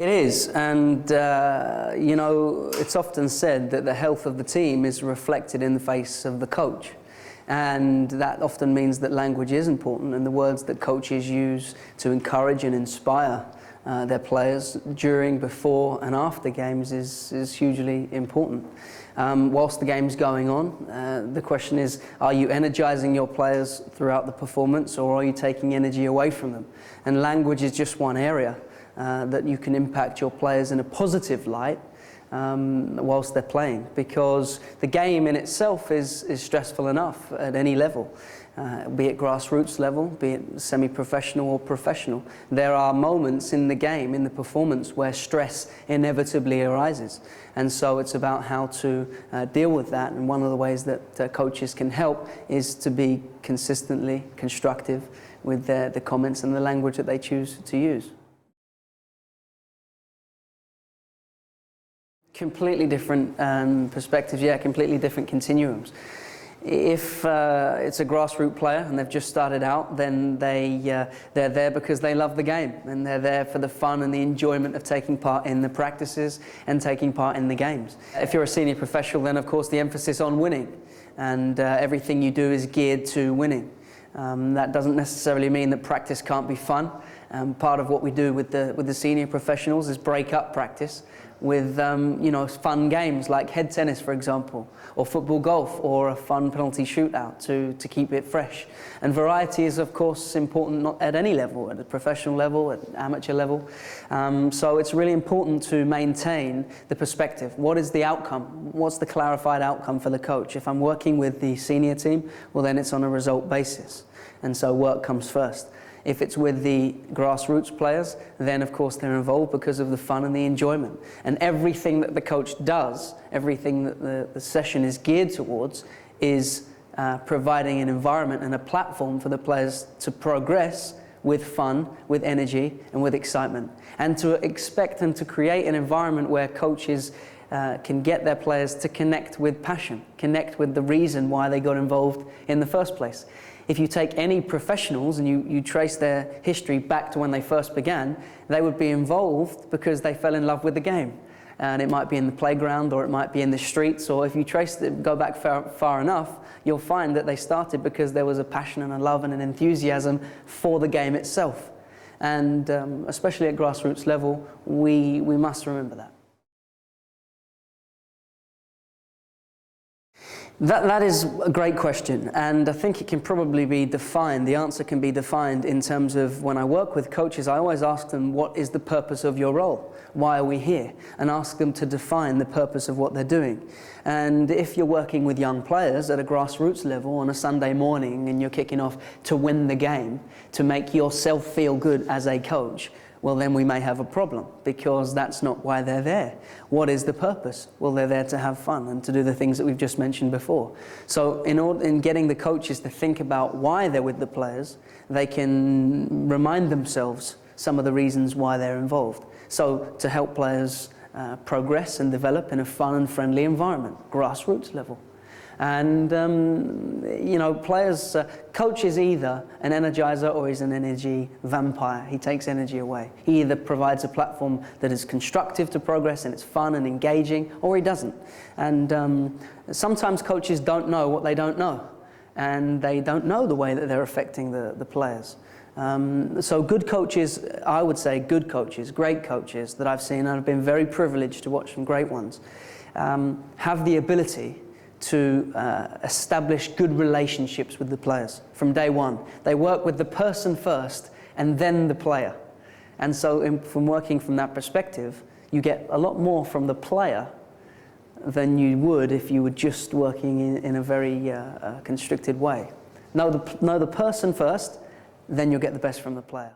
It is, and you know, it's often said that the health of the team is reflected in the face of the coach. And that often means that language is important, and the words that coaches use to encourage and inspire their players during, before and after games is hugely important. Whilst the game's going on, the question is, are you energizing your players throughout the performance, or are you taking energy away from them? And language is just one area that you can impact your players in a positive light whilst they're playing, because the game in itself is stressful enough at any level, be it grassroots level, be it semi-professional or professional. There are moments in the game, in the performance, where stress inevitably arises, and so it's about how to deal with that. And one of the ways that coaches can help is to be consistently constructive with the comments and the language that they choose to use. Completely different perspectives, yeah, completely different continuums. If it's a grassroots player and they've just started out, then they're there because they love the game, and they're there for the fun and the enjoyment of taking part in the practices and taking part in the games. If you're a senior professional, then of course the emphasis on winning, and everything you do is geared to winning. That doesn't necessarily mean that practice can't be fun. Part of what we do with the senior professionals is break up practice with you know, fun games like head tennis, for example, or football golf, or a fun penalty shootout to keep it fresh. And variety is of course important, not at any level, at a professional level, at amateur level. So it's really important to maintain the perspective. What is the outcome? What's the clarified outcome for the coach? If I'm working with the senior team, well then it's on a result basis, and so work comes first. If it's with the grassroots players, then of course they're involved because of the fun and the enjoyment. And everything that the coach does, everything that the session is geared towards, is providing an environment and a platform for the players to progress with fun, with energy, and with excitement. And to expect and to create an environment where coaches can get their players to connect with passion, connect with the reason why they got involved in the first place. If you take any professionals and you trace their history back to when they first began, they would be involved because they fell in love with the game. And it might be in the playground, or it might be in the streets, or if you go back far enough, you'll find that they started because there was a passion and a love and an enthusiasm for the game itself. And especially at grassroots level, we must remember that. That is a great question, and I think it can probably be defined, the answer can be defined in terms of, when I work with coaches, I always ask them, what is the purpose of your role? Why are we here? And ask them to define the purpose of what they're doing. And if you're working with young players at a grassroots level on a Sunday morning and you're kicking off to win the game, to make yourself feel good as a coach, well then we may have a problem, because that's not why they're there. What is the purpose? Well, they're there to have fun and to do the things that we've just mentioned before. So in getting the coaches to think about why they're with the players, they can remind themselves some of the reasons why they're involved. So to help players progress and develop in a fun and friendly environment, grassroots level. And you know, coach is either an energizer or he's an energy vampire. He takes energy away. He either provides a platform that is constructive to progress and it's fun and engaging, or he doesn't. And sometimes coaches don't know what they don't know, and they don't know the way that they're affecting the players. So good coaches, I would say good coaches, great coaches that I've seen, and I've been very privileged to watch some great ones, have the ability to establish good relationships with the players from day one. They work with the person first and then the player. And so from working from that perspective, you get a lot more from the player than you would if you were just working in a very constricted way. Know the person first, then you'll get the best from the player.